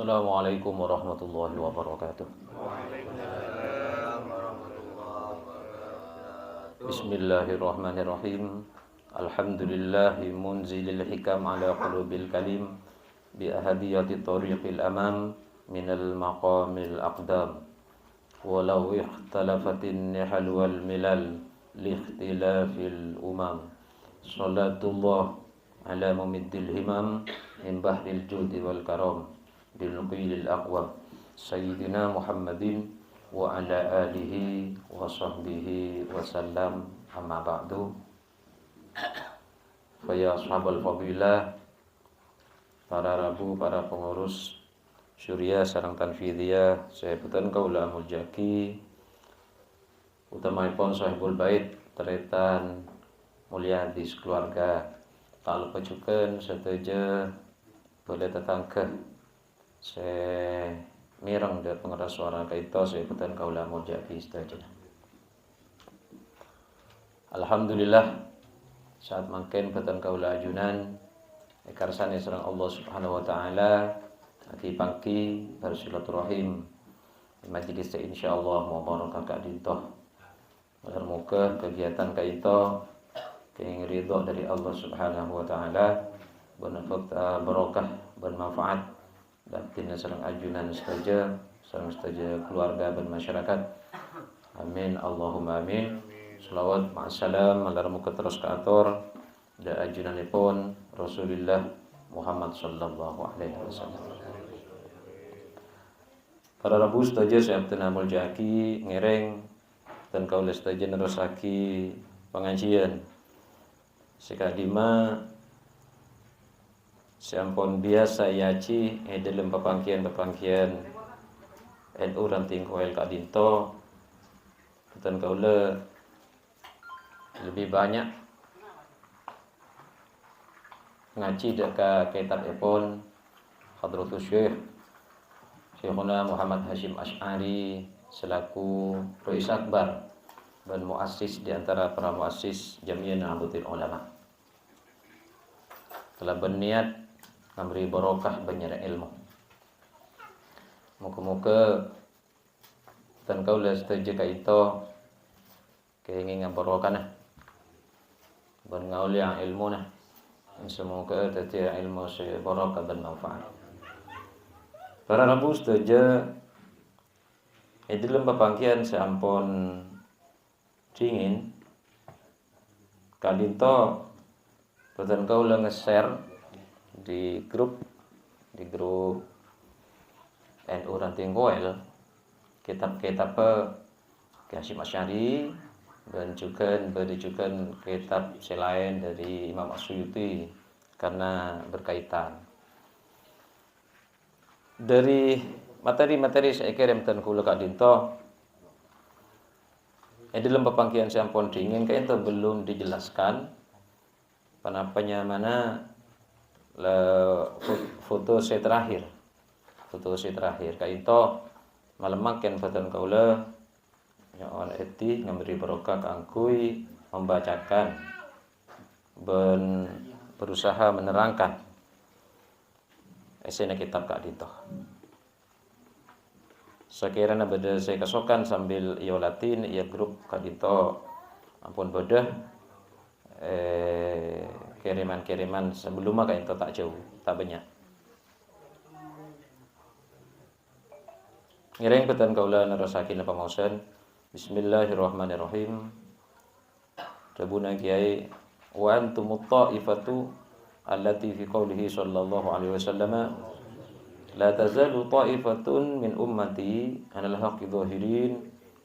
Assalamualaikum warahmatullahi wabarakatuh. Bismillahirrahmanirrahim. Alhamdulillahi munzilil hikam ala qulubil kalim bi ahadiyati tariqil amam minal maqamil aqdam. Walau ikhtalafatin nihal wal milal li ikhtilafil umam. Salatullah ala mumiddil himam min bahril judi wal karam bil qilil aqwa sayyidina Muhammadin wa ala alihi wa sahbihi wa sallam, amma ba'du. Faya ashabal fadilah, para rabu, para pengurus syuriah sareng tanfidiyah, saya putan kaula muljaki utamaipun sahibul bait teretan mulia di keluarga tak pecukeun seteje boleh tetangke saya mireng dari pengeras suara kaito saya putan kaula muljaki seteje. Alhamdulillah saat makin putan kaula ajunan ekarsane sareng Allah Subhanahu wa taala ati pangki bersilaturahim majelis insyaallah mau barokah ka dintoh. Muga kegiatan kaito kenging ridho dari Allah Subhanahu wa taala barokah bermanfaat dan tina sareng ajunan saja sareng saja keluarga dan masyarakat. Amin Allahumma amin. Shalawat ma'assalam malar muka terus ke atur da ajunanipun Rasulullah Muhammad sallallahu alaihi wasallam. Para rabu saja saya tena muljaki ngereng dan kaula saja nerusaki pengajian sekadima sampun biasa yaci dalam pepangkian NU ranting koel kadinto dan kaula lebih banyak ngaji dekat kitab epon Hadratus Syekh Syekhuna Muhammad Hashim Asy'ari selaku Rais Akbar dan muassis di antara para muassis Jamiyyah Nahdlatul Ulama telah berniat memberi barokah banyak ilmu. Muka-muka dan kaula setuju ka ito keinginan barokah nah ban ngauli ang ilmu nah semoga tadi ilmu saya barokah dan manfaat. Para rabu setuju dalam pepangkian sampun dingin kadinto putan kaula nge-share di grup NU Ranting Koel kitab-kitab Hashim Asy'ari dan juga kitab selain dari Imam As-Suyuti karena berkaitan dari materi-materi saya kirim dan kula kadinto dalam pepangkian sampun dingin kayak itu belum dijelaskan penapanya mana foto saya terakhir kaito malemaken patan kaula nyaon eti ngamberi barokah kangkui membacakan ben berusaha menerangkan esena kitab kak dito sekiranya beda saya kesokan sambil iyo latin iya grup kak dito ampun bedah kiriman sebelumnya kayak itu tak jauh, tak banyak. Ngiring petan kaula nerasakin apa mausan. Bismillahirrahmanirrahim. Rabuna kiai wa antum ta'ifatu allati fi qoulihi sallallahu alaihi wasallam la tazalu ta'ifatun min ummati 'alal haqqi dhahirin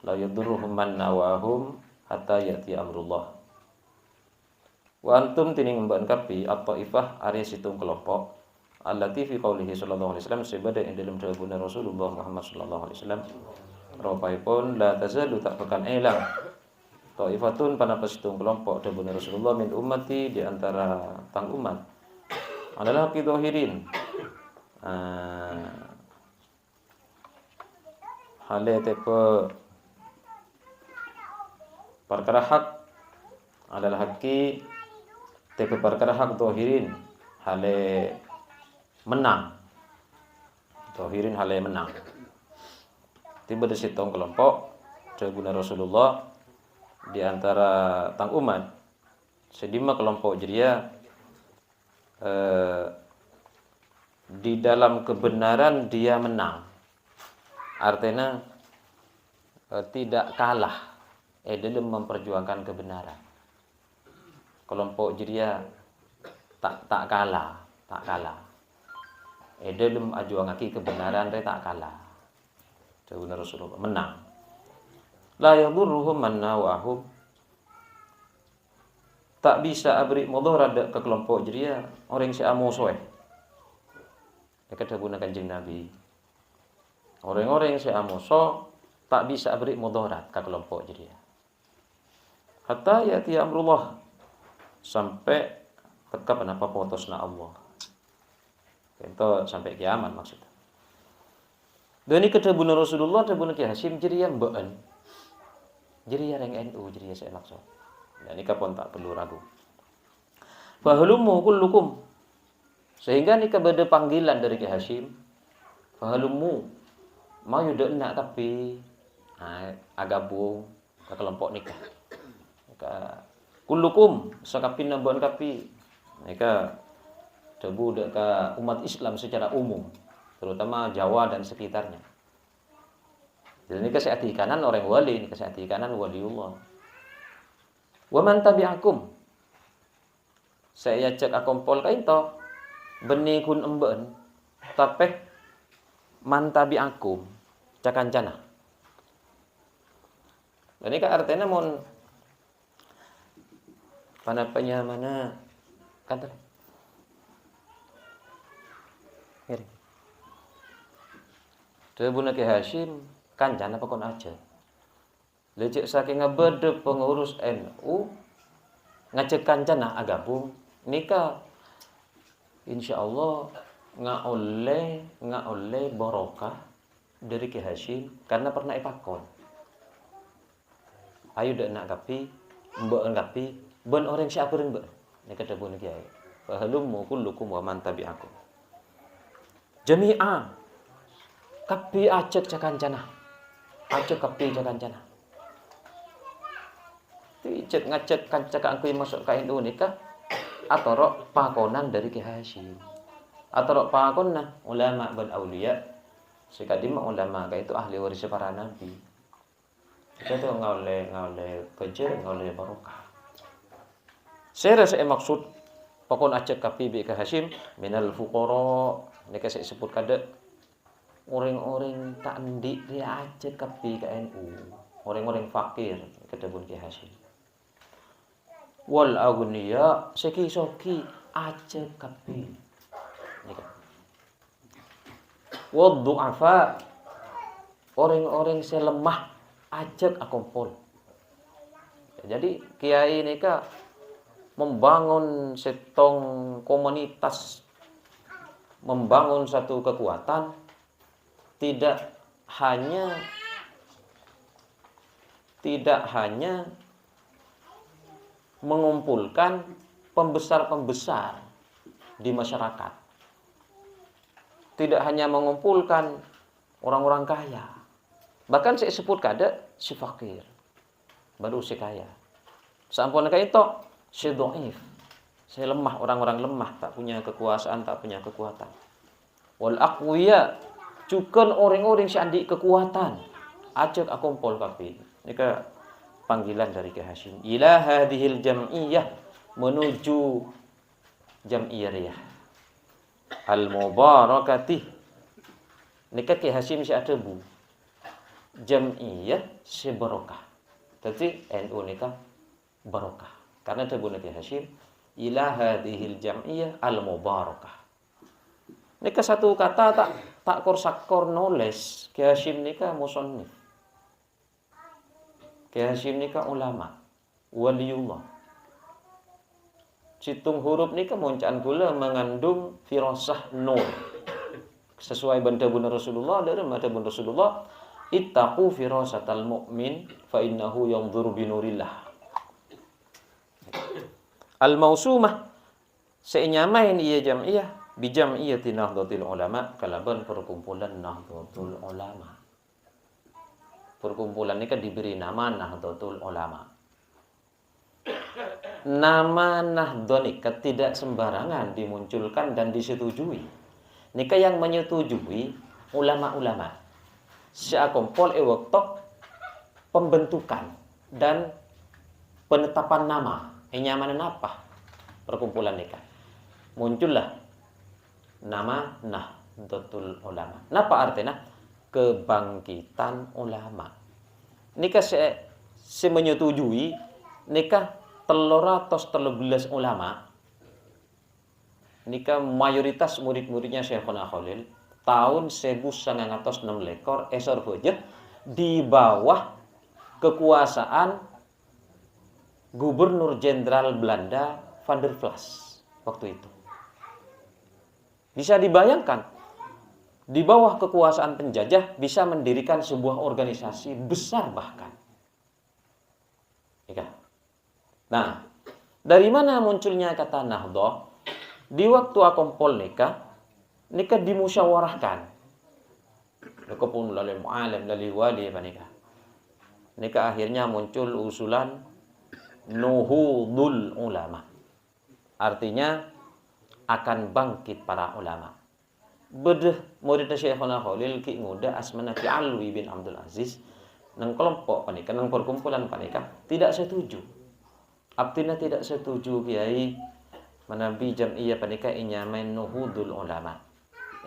la yadurruhum man nawahum hatta ya'ti amrullah. Wa antum tining mbangkapi at-taifah ari situng kelompok allati fi qoulihi sallallahu alaihi wasallam sebada ing dalam dawuhna Rasulullah Muhammad sallallahu alaihi wasallam rupaipun la tazalu tak akan elang taifatun panapa situng kelompok dawuhna Rasulullah min ummati di antara tang umat adalah qidhahirin hale tepe perkara hak adalah haki tepe perkara hak dohirin hale menang Zahirin halai menang. Tiba di situ kelompok Tribuna Rasulullah di antara tang umat sedima kelompok jeria di dalam kebenaran dia menang. Artinya tidak kalah dalam memperjuangkan kebenaran. Kelompok jeria tak kalah. Dalam ajuangaki kebenaran dia tak kalah. Tribuna Rasulullah menang. La yadurruhum man nawahum. Tak bisa abri mudarat ke kelompok jeria orang si amusoh. Dekat guna Kanjeng Nabi. Orang-orang yang si amusoh tak bisa abri mudarat ke kelompok jeria. Hatta yati amrullah, sampai tekap kenapa putusna Allah. Itu sampai kiamat maksudnya. Dan ini kedabuna Rasulullah, kedabuna Ki Hasyim jeria mbaan. Jeria yang NU, jeria saya maksud. Dan ini pun tak perlu ragu. Fahalumu kullukum. Sehingga ini kepada panggilan dari Ki Hasyim. Fahalumu. Mau yudak nak tapi agabung ke kelompok nikah. Kullukum sakapin nambuan kapi. Mereka debu ke umat Islam secara umum, terutama Jawa dan sekitarnya. Jadi ini kesehati kanan orang wali, ini kesehati kanan waliullah. Wa man tabi'akum. Saya cek akompol kain to benih kun emben tapi man tabi'akum cakancana. Ini kan artinya mon panapanya mana kan tadi. Tribuna Ki Hasyim kancan apa kon aja. Lecek saking ngebede pengurus NU ngajak kancana agabung nikah. Insyaallah nggak oleh barokah dari Ki Hasyim karena pernah ipakon. Ayo dak nak kapi, mbok kapi, ben orang syakurin mbok. Nek tribuna Kiai. Fahalum kullukum wa man tabi'akum. Jami'a kapi acek cakancana. Acek kapi cakancana. Cek ngacek kancak angkui masuk ke NU nikah atau rok pakonan dari Ki Hasyim. Atau rok pakonan ulama dan aulia. Sekadima ulama itu ahli waris para nabi. Kita tu ngoleh kerja, ngoleh barokah. Saya rasa maksud pakon acek kapi Ki Hasyim minal fuqara. Nek saya sebut kada orang-orang tak ndik dia acek kapi ke NU. Orang-orang fakir kada bun Ki Hasyim. Wal aghniya seki-soki acek kapi. Wad du'afa orang-orang yang lemah acek akompol. Jadi kiai ini membangun setong komunitas, membangun satu kekuatan, tidak hanya mengumpulkan pembesar-pembesar di masyarakat. Tidak hanya mengumpulkan orang-orang kaya. Bahkan saya sebut kada si fakir. Baru si kaya. Sampun kaya itu si dhaif. Saya lemah, orang-orang lemah, tak punya kekuasaan, tak punya kekuatan. Wal aqwiya, cukan orang-orang si andi kekuatan. Ajak akumpul kapi. Ini panggilan dari Ki Hasyim. Ila hadhil jam'iyah, menuju jam'iyah al-mubarakati. Nika Ki Hasyim si adebu. Jam'iyah si barokah. Jadi NU nika barokah. Karena adebu Ki Hasyim ila hadhil jam'iyah al-mubarakah. Nika satu kata tak kor nulis. Ki Hasyim nika musannif. Ki Hasyim nika ulama, waliullah. Situng huruf nika muncaan gula mengandung firasah nur. Sesuai benda bunda Rasulullah dari mata bunda Rasulullah, ittaqu firasatal mu'min fa innahu yanzuru binurillah. Al-mausumah seinyamain iya jam'iyah bijam'iyati Nahdlatul Ulama kalaban perkumpulan Nahdlatul Ulama. Perkumpulan ini kan diberi nama Nahdlatul Ulama. Nama Nahdlatul nikah tidak sembarangan dimunculkan dan disetujui. Nikah yang menyetujui ulama-ulama. Seakompol ewoktok pembentukan dan penetapan nama. Nyamanan apa? Perkumpulan nikah. Muncullah nama Nahdlatul Ulama. Napa artinya? Kebangkitan ulama. Nikah se menyetujui nikah 313 ulama. Nikah mayoritas murid-muridnya Syekhuna Khalil tahun 1906 esor hujat di bawah kekuasaan Gubernur Jenderal Belanda Van der Plas waktu itu. Bisa dibayangkan, di bawah kekuasaan penjajah bisa mendirikan sebuah organisasi besar bahkan. Nah, dari mana munculnya kata Nahdlatul? Di waktu akompol nikah dimusyawarahkan. Lekopun lalai mu'alim, lalai wali apa nikah. Nikah akhirnya muncul usulan Nuhudul Ulama. Artinya akan bangkit para ulama. Bedeh murid Syekhuna Khalil ki muda asmana Ki Alwi bin Abdul Aziz nang kelompok panika nang perkumpulan panika tidak setuju. Abtina tidak setuju kiai manabi jam'iyah panika inyamen Nuhudul Ulama.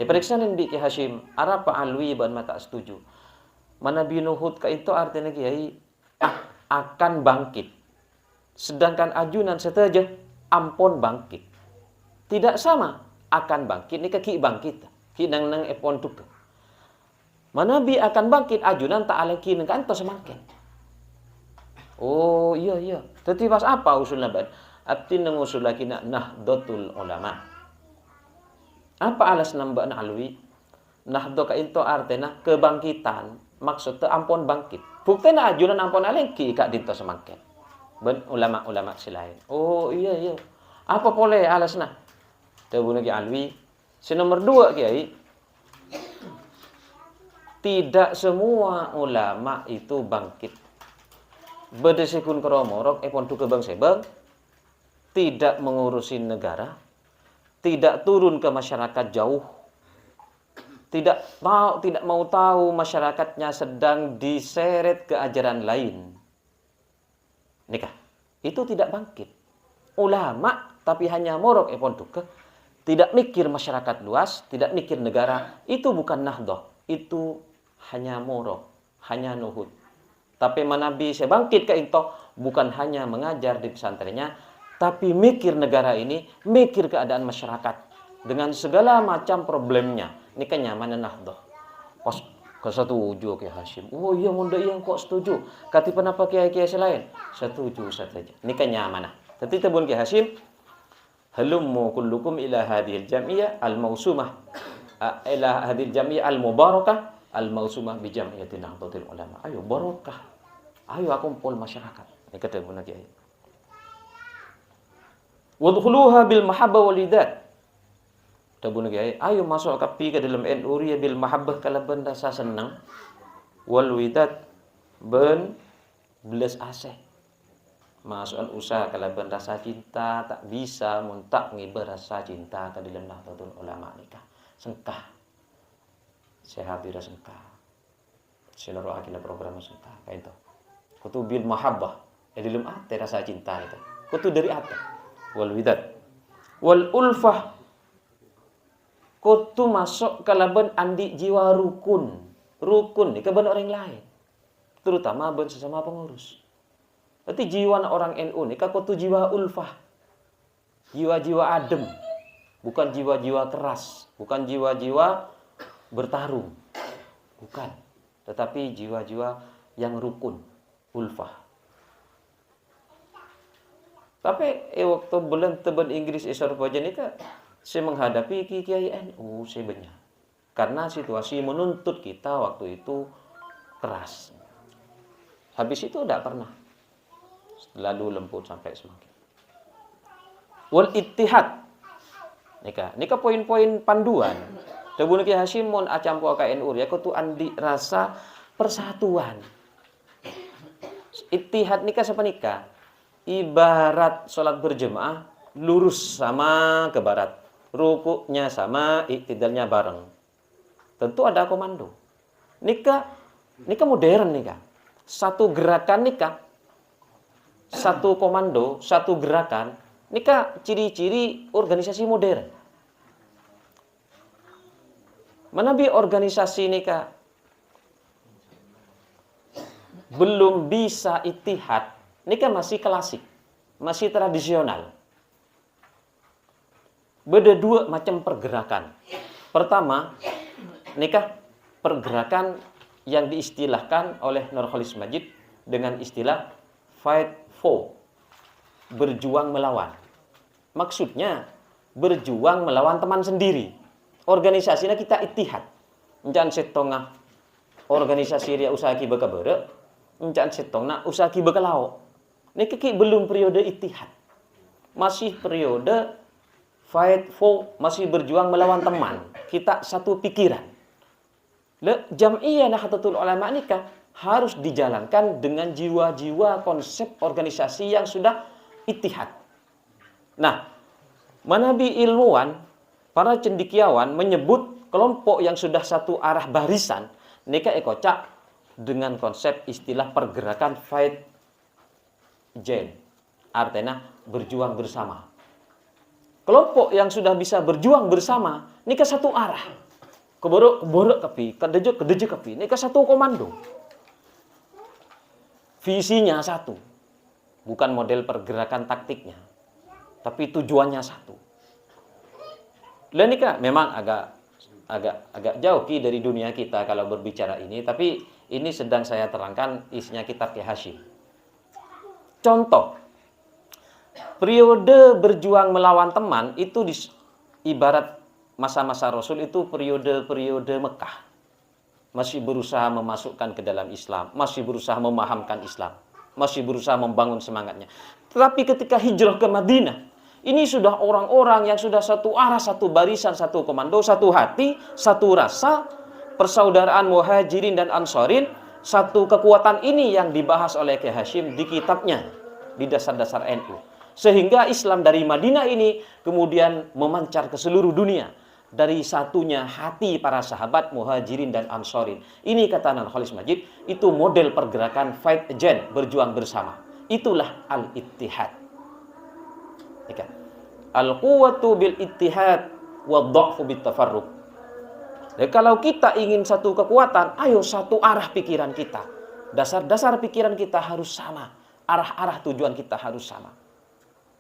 Periksain bi Ki Hashim, arapa Alwi ban mata setuju. Manabi Nuhud ka itu artinya kiai akan bangkit. Sedangkan ajunan seteja ampun bangkit. Tidak sama akan bangkit ni ki bangkit. Ki nang epon tuk. Manabi akan bangkit ajunan tak alaki nang kanto semakin. Oh iya. Tetapi pas apa usulnya bad? Abdi nang usul lagi Nahdlatul Ulama. Apa alas nambah alwi? Nahdlatul ka itu artinya kebangkitan. Maksudnya ampun bangkit. Buktinya ajunan ampun alaki kak dinto semakin. Ben ulama-ulama selain. Oh iya. Apa boleh alasna? Tabun lagi alwi. Si nomor 2 kiai. Tidak semua ulama itu bangkit. Bedesikun keromorok epon tu kebang sebang. Tidak mengurusi negara. Tidak turun ke masyarakat jauh. Tidak mau tahu masyarakatnya sedang diseret ke ajaran lain. Nikah itu tidak bangkit. Ulama tapi hanya morok epon tuke, tidak mikir masyarakat luas, tidak mikir negara, itu bukan Nahdlatul. Itu hanya morok, hanya nuhud. Tapi manabi saya bangkit ke itu bukan hanya mengajar di pesantrennya, tapi mikir negara ini, mikir keadaan masyarakat dengan segala macam problemnya. Ini kenyamanan Nahdlatul. Pas setuju Kiai Hashim. Oh iya munda iya kok setuju. Kati penapa kiai-kiai selain? Setuju saja. Ini kenyamanan. Tapi tabun Kiai Hashim, halummu kullukum ila hadhil jam'iyah al-mausumah. Ila hadhil jam'iyah al-mubarakah al-mausumah bi jam'iyati Nahdlatul Ulama. Ayo barakah. Ayo kumpul masyarakat. Ini kata Bunda Kiai. Wadkhuluha bil mahabbah wal idat. Tabun kiai, ayo masuk ke dalam NU bil mahabbah kalaban rasa senang wal widat ben belas asih. Masuk usaha kalaban rasa cinta tak bisa muntak ngibar rasa cinta ke dalam Nahdlatul Ulama nikah. Sengkah. Sehat tidak sengkah. Seluruh akhirnya program sengkah kayak itu. Kutu bil mahabbah dalam ate rasa cinta itu. Kutu dari ate wal widat wal ulfah. Kutu masuk ke laban andi jiwa rukun. Rukun ni keban orang lain. Terutama ben sesama pengurus. Berarti jiwa orang NU ni kutu jiwa ulfah. Jiwa-jiwa adem. Bukan jiwa-jiwa keras. Bukan jiwa-jiwa bertarung. Bukan. Tetapi jiwa-jiwa yang rukun. Ulfah. Tapi waktu bulan teben Inggris isor pajan itu saya menghadapi kiai NU sebenarnya. Karena situasi menuntut kita waktu itu keras. Habis itu tidak pernah. Lalu lembut sampai semakin. Wal ittihad. Nika poin-poin panduan. Tebun Ki Hasyim mun acampu KNU ya kutu andi rasa persatuan. Ittihad nika sapa nika? Ibarat sholat berjemaah lurus sama ke barat. Rukuknya sama, iktidalnya bareng. Tentu ada komando. Nika modern nika. Satu gerakan nika, satu komando, satu gerakan, nika ciri-ciri organisasi modern. Manabi organisasi nika belum bisa ittihad, nika masih klasik, masih tradisional. Beda dua macam pergerakan. Pertama, nika pergerakan yang diistilahkan oleh Nurholis Majid dengan istilah fight for, berjuang melawan. Maksudnya berjuang melawan teman sendiri. Organisasinya kita ittihad. Encan setengah organisasi dia usaha ki bekabere, encan setengah usaha ki bekalao. Niki belum periode ittihad. Masih periode fight for, masih berjuang melawan teman. Kita satu pikiran. Jam'iyah Nahdlatul Ulama nikah harus dijalankan dengan jiwa-jiwa konsep organisasi yang sudah ittihad. Nah, manabi ilmuwan, para cendekiawan menyebut kelompok yang sudah satu arah barisan nikah ekocak dengan konsep istilah pergerakan fight join. Artinya berjuang bersama. Kelompok yang sudah bisa berjuang bersama nikah satu arah. Keborok kepi, kedeje kepi. Ini satu komando. Visinya satu. Bukan model pergerakan taktiknya. Tapi tujuannya satu. Dan ini memang agak jauh dari dunia kita kalau berbicara ini. Tapi ini sedang saya terangkan isinya kitab Ki Hasyim. Contoh. Periode berjuang melawan teman itu ibarat masa-masa Rasul itu periode Mekah. Masih berusaha memasukkan ke dalam Islam. Masih berusaha memahamkan Islam. Masih berusaha membangun semangatnya. Tetapi ketika hijrah ke Madinah, ini sudah orang-orang yang sudah satu arah, satu barisan, satu komando, satu hati, satu rasa. Persaudaraan Muhajirin dan Ansarin. Satu kekuatan ini yang dibahas oleh Ki Hasyim di kitabnya. Di dasar-dasar NU. Sehingga Islam dari Madinah ini kemudian memancar ke seluruh dunia. Dari satunya hati para sahabat Muhajirin dan Ansarin. Ini kata Nurholis Majid, itu model pergerakan fight again, berjuang bersama. Itulah al-ittihad. Al-quwwatu bil ittihad wa dha'fu bit tafarruq. Kalau kita ingin satu kekuatan, ayo satu arah pikiran kita. Dasar-dasar pikiran kita harus sama. Arah-arah tujuan kita harus sama.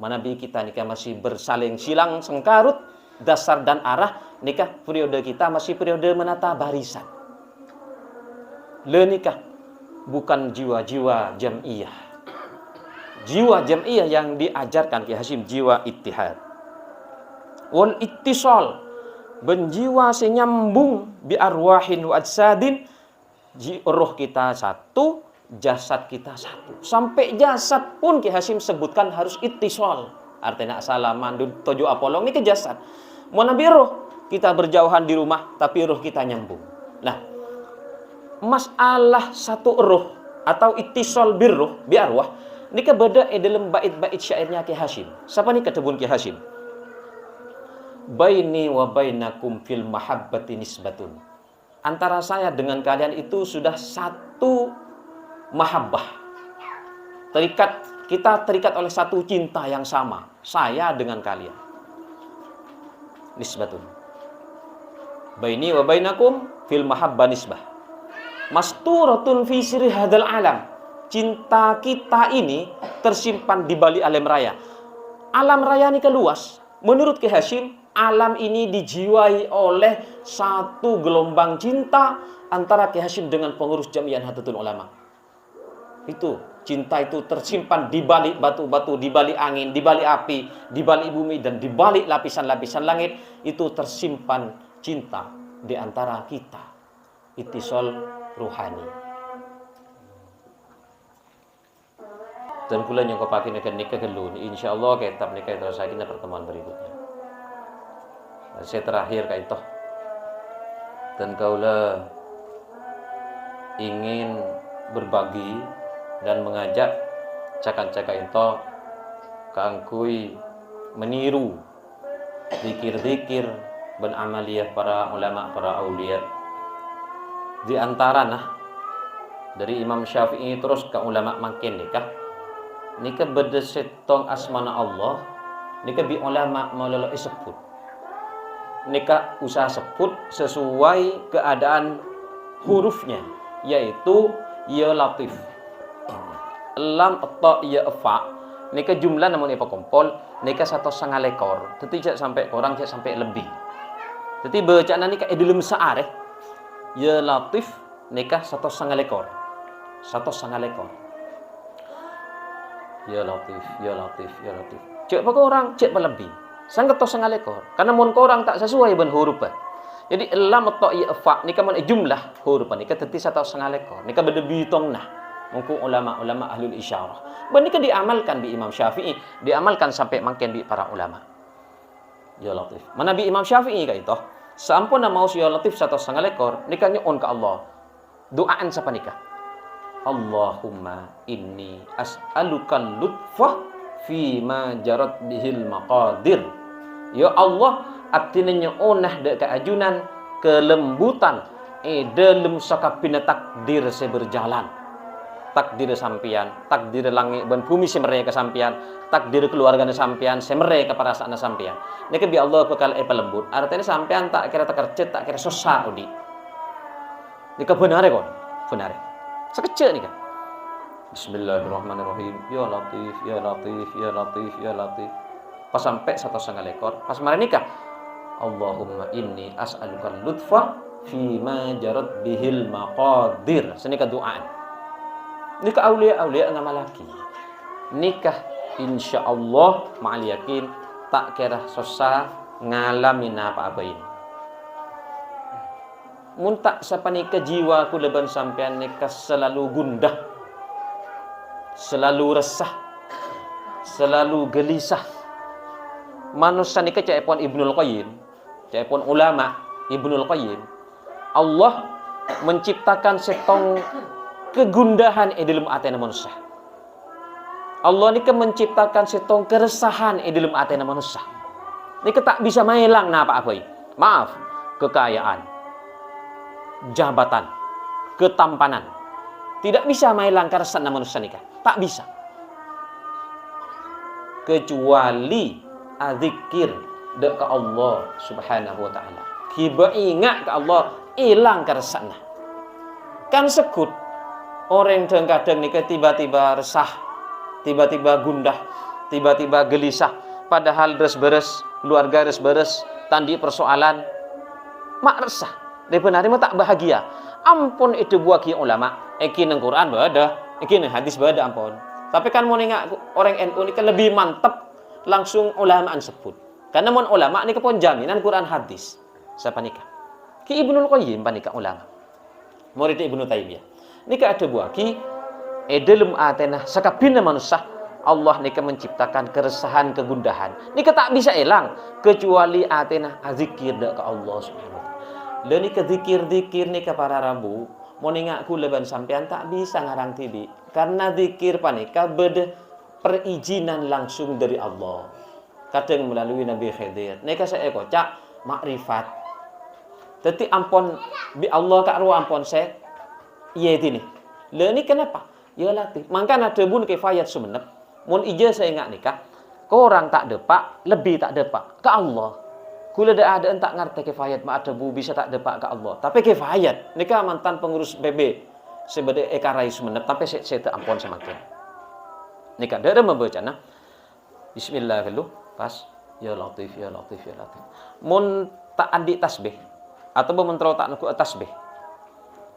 Manabi kita nikah masih bersaling silang sengkarut, dasar dan arah nikah periode kita masih periode menata barisan. Nikah bukan jiwa-jiwa jam'iyah. Jiwa jam'iyah yang diajarkan Ki Hasyim jiwa ittihad. Wal ittisal, benjiwa senyambung bi arwahin wa ajsadin, roh kita satu, jasad kita satu. Sampai jasad pun Ki Hasyim sebutkan harus ittisal. Artinya salaman, tojo apolong ini ke jasad. Mau nabi roh, kita berjauhan di rumah, tapi roh kita nyambung. Nah, masalah satu roh atau ittisal birruh, biarwah, ini beda dalam bait-bait syairnya Ki Hasyim. Siapa nih ketebun Ki Hasyim? Baini wa bainakum fil mahabbati nisbatun. Antara saya dengan kalian itu sudah satu mahabbah. Kita terikat oleh satu cinta yang sama. Saya dengan kalian. Nisbatun. Baini wa bainakum fil mahabbah nisbah. Masturatun fi sirri hadal alam. Cinta kita ini tersimpan di balik alam raya. Alam raya ini luas. Menurut Ki Hasyim, alam ini dijiwai oleh satu gelombang cinta antara Ki Hasyim dengan pengurus Jam'iyah Nahdlatul Ulama. Itu cinta itu tersimpan di balik batu-batu, di balik angin, di balik api, di balik bumi dan di balik lapisan-lapisan langit. Itu tersimpan cinta di antara kita. Ittisal ruhani. Dan kula yang kepake nikah gelun, insyaallah kitab nikah terus lagi pertemuan berikutnya. Saya terakhir kait toh. Dan kaula ingin berbagi dan mengajak cakan-cakan itu kangkui meniru zikir-zikir dan amaliyah para ulama, para aulia. Di antara dari Imam Syafi'i terus ke ulama makin nikah berdesetong asmana Allah nikah bi ulama maulala sebut nikah usaha sebut sesuai keadaan hurufnya, yaitu ya latif lam ta ya fa nikah jumlah namun apa kompol nikah 1,5 ekor jadi sampai kurang sampai lebih. Jadi bacaan nikah dalam seareh ya latif nikah 1,5 ekor 1,5 ekor ya latif ya latif ya latif cek apa orang cek lebih sangat 1,5 ekor karena mun orang tak sesuai ben huruf jadi lam ta ya fa nikah mun jumlah huruf nikah teti 1,5 ekor nikah beda bitong mungkin ulama-ulama ahlul isyarah nikah diamalkan di Imam Syafi'i, diamalkan sampai makin di para ulama ya latif mana bi Imam Syafi'i kayak itu sampun mau ya latif 1,5 ekor nikah nyuun ke Allah doaan siapa nikah Allahumma inni as'alukal lutfah fi ma jarat bihil maqadir. Ya Allah, artinya nyonah de keajunan kelembutan dalam sakabina takdir seberjalan. Takdir sampian, takdir langit dan bumi semere ke sampian, takdir keluarganya sampian, semere ke parasana sampian. Nek bi Allah bekal pelembut. Artinya sampian tak kira tekercet, tak kira susah udi. Nika benar kon, benar. Sekecil nih kan. Bismillahirrahmanirrahim. Ya Latif, ya Latif, ya Latif, ya Latif. Pas sampai 1,5 ekor, pas mari nikah. Allahumma inni as'alukal lutfa fi ma jarat bihil maqadir. Senika doa. Nikah aulia ngamalaki. Nikah insyaallah ma'al yakin tak kira susah ngalamin apa-apa ini. Mun tak sapa nikah jiwa ku leban sampean nikah selalu gundah, selalu resah, selalu gelisah. Manusia nikah caipun Ibnul Qayyim, caipun ulama Ibnul Qayyim. Allah menciptakan setong kegundahan dalam hati manusia. Allah nikah menciptakan setong keresahan dalam hati manusia. Nikah tak bisa mailang apa-apa. Maaf, kekayaan, jabatan, ketampanan tidak bisa mailang keresahan manusia nikah, tak bisa kecuali azikir dek ke Allah subhanahu wa ta'ala kiba ingat ke Allah hilang keresahan kan sekut orang kadang nikah tiba-tiba resah, tiba-tiba gundah, tiba-tiba gelisah padahal beres-beres keluarga beres-beres tandi persoalan mak resah dia benar tak bahagia. Ampun itu buah ulama. Iki nang Quran bada, iki nang hadis bada ampun. Tapi kan mau nengak orang NU ini kan lebih mantap langsung ulamaan sebut. Karena mon ulama ini pun jaminan Quran hadis. Siapa nikah? Ki Ibnul Qayyim panika ulama. Murid Ibnu Taimiyah. Nikah ada buah ki dalam atenah sakabina manusia Allah nikah menciptakan keresahan, kegundahan. Nikah tak bisa hilang kecuali atenah azikir ke Allah subhanahu wa ta'ala. Dan nikah zikir-zikir nikah para Rabu mau ningakku leban sampean tak bisa ngarang tibi karena zikir panika beda perizinan langsung dari Allah kadang melalui Nabi Khidir nikah saya kocak makrifat jadi ampun bi Allah kak ruang ampun saya iya ini le ini kenapa ya latih mangkan ada bun kifayat semenep mun ija saya ingat nikah korang tak depak lebih tak depak ke Allah. Kula ada entak ngerti kifayat ma ada bu bisa tak depak ke Allah. Tapi kifayat nikah mantan pengurus BB sebede ekarai semenep tapi saya tak ampun semakin. Nikah ada membaca bismillah dulu pas ya latif ya latif ya latif. Mun tak andi tasbih atau mentero tak nuku tasbih.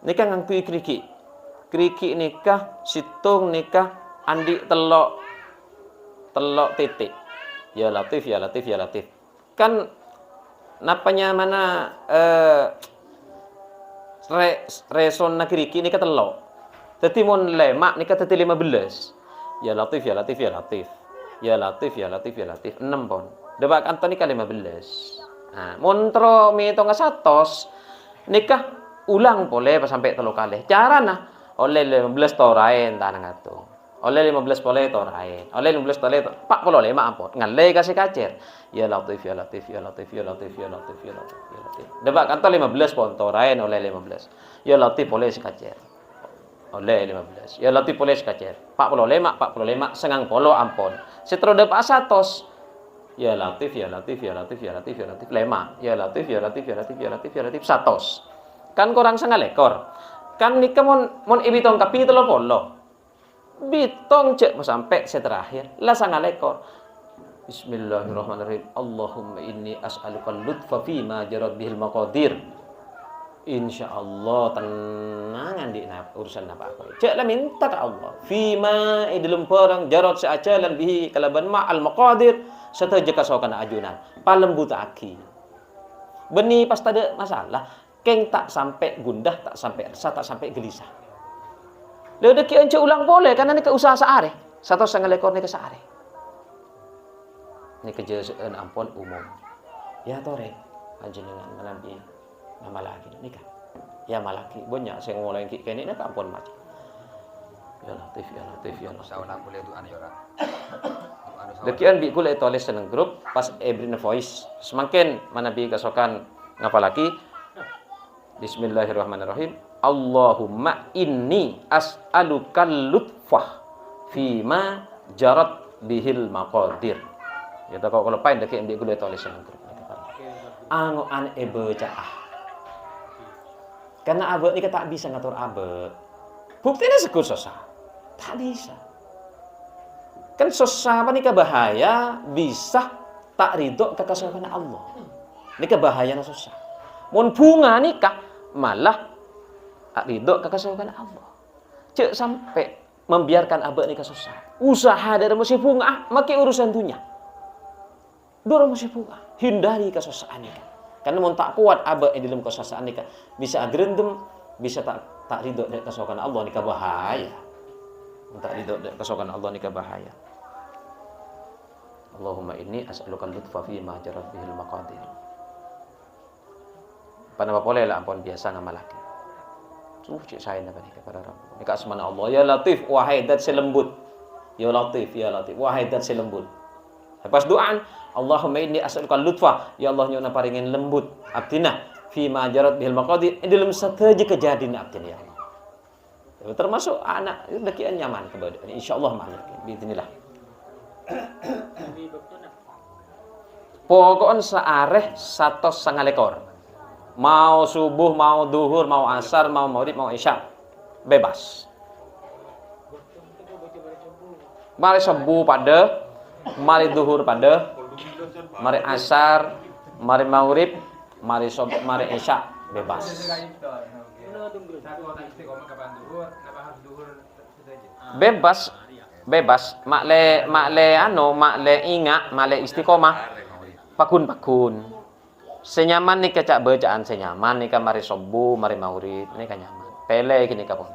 Nikah ngangkui kriki. Kriki nikah situng nikah andi telok titik. Ya latif ya latif ya latif. Kan napanya mana reson nagriki ini ketelok. Dadi mon lemak nika dadi 15. Ya latif ya latif ya latif. Ya latif ya latif ya latif 6 pon. Debak anton nika 15. Nah, montro mitong satos nikah ulang boleh sampai 3 kali. Carana oleh 15 torain tanang atu. Oleh 15 boleh torain. Oleh 15 torain 45 ampun. Ngalai kasih kacer. Ya Latif ya Latif ya Latif ya Latif ya Latif ya Latif ya Latif. Debak kantor 15 pon torain oleh 15. Ya Latif boleh sikacer. Oleh 15. Ya Latif boleh sikacer. 45 sengang polo ampun. Setro depak satos. Ya Latif ya Latif ya Latif ya Latif ya Latif 5. Ya Latif ya Latif ya Latif ya Latif ya Latif satos. Kan kurang setengah lekor. Kan nikah mon ibitong kapi 30. Bitong cek sampai seterakhir lah setengah lekor. Bismillahirrahmanirrahim. Allahumma inni as'aluka lutfa fima jarat bihil maqadir. Insyaallah tenangan di urusan apa-apa. Cek lah minta ke Allah. Fima dalam perang jarat seacalan bihi kalaban ma'al maqadir seteja kasokan ajunan. Palembut aki. Beni pas ada masalah, keng tak sampai gundah, tak sampai resah, tak sampai gelisah. Lalu deki ence ulang boleh karena ini ke usaha saare. 1,5 lekor ni ke saare. Ni kerja ampun umum. Ya tore panjenengan melambi nama lagi nikah. Ya malaki banyak saya ngoleh ki kene nak ampun macam. Ya Latif ya Latif ya Latif. Sauna boleh tu anu ora. Dekian bi kule tulis seneng grup pas every voice. Semakin mana bi kasokan ngapalaki. Bismillahirrahmanirrahim. Allahumma inni as'alukal lutfah fima jarat bihil maqadir. Ya tak kalau pain dekian bi kule tulis seneng grup. Ango an bacaah. Karena abe ni tak bisa ngatur abe. Buktinya sekur susah. Tak bisa. Kan susah apa nikah bahaya bisa tak ridho kekasihan Allah. Nikah bahaya na susah. Mun bunga nikah malah tak ridho kekasihan Allah. Cek sampai membiarkan abe nikah susah. Usaha dari masih bunga makai urusan dunia. Dorong masih bunga. Hindari kesusahan nikah. Karena mun tak kuat abe di dalam kesusahan nikah bisa agrendem, bisa tak ridho dari kekasihan Allah nikah bahaya. Tak ridho dari kekasihan Allah nikah bahaya. Allahumma inni as'aluka lutfa fi ma jarat bihil maqadir. Panapa boleh lah ampun biasa nama laki. Cik saya nak nikah pada Rabb. Nikah asmana Allah ya Latif wahai zat selembut. Ya Latif ya Latif wahai zat selembut. Lepas doa Allahumma inni as'aluka lutfa ya Allah nyona paringin lembut abdina fi ma jarat bihil maqadir dalam sateja kejadian abdina ya Allah. Termasuk anak dekian nyaman kepada insyaallah makna biidznillah. Pokoknya seareh 1,5 lekor. Mau subuh, mau duhur, mau asar, mau maghrib, mau isya. Bebas. Mari subuh pada, mari duhur pada, mari asar, mari maghrib, mari isya. Bebas. Bebas. Makle ingat, makle istiqomah. Pakun. Senyaman nih kecak bacaan senyaman nih mari subuh, mari maghrib, ini kan nyaman. Pele gini ka pun.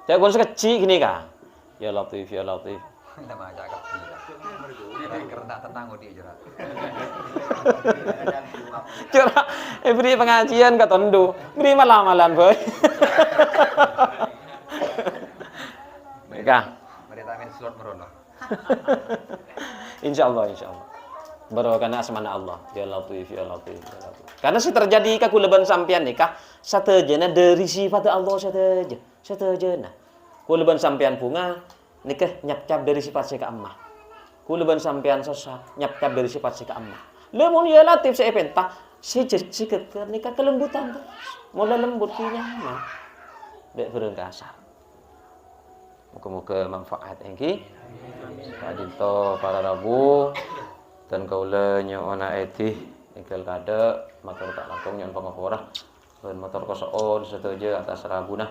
Cak gon sekecil gini ka. Ya Latif ya Latif. Nama cakap ni. Kerana tenang odi jerat. Kira beri pengajian ka tondu. Beri malam-malam boy. Nikah. Mari tamin slot merono. Insyaallah. Barokah asmana Allah. Ya Latif ya Latif ya Latif. Karena sih terjadi kakuleban sampean nikah satejana dari sifat Allah satejana. Kuleban sampean bunga nikah nyap-cap dari sifat si Ammah. Kuleban sampean susah nyap-cap dari sifat si Ammah. Lemon ya Latif saya pentah si nikah kelembutan terus. Mulai lembut ki nyaman. Dek bereng kasar. Muka-muka manfaat engki. Padinto para Rabu dan kaulanya ona etih nikal kada motor tak langkung nyon pangapura dan motor kosoon setuju atas rabuna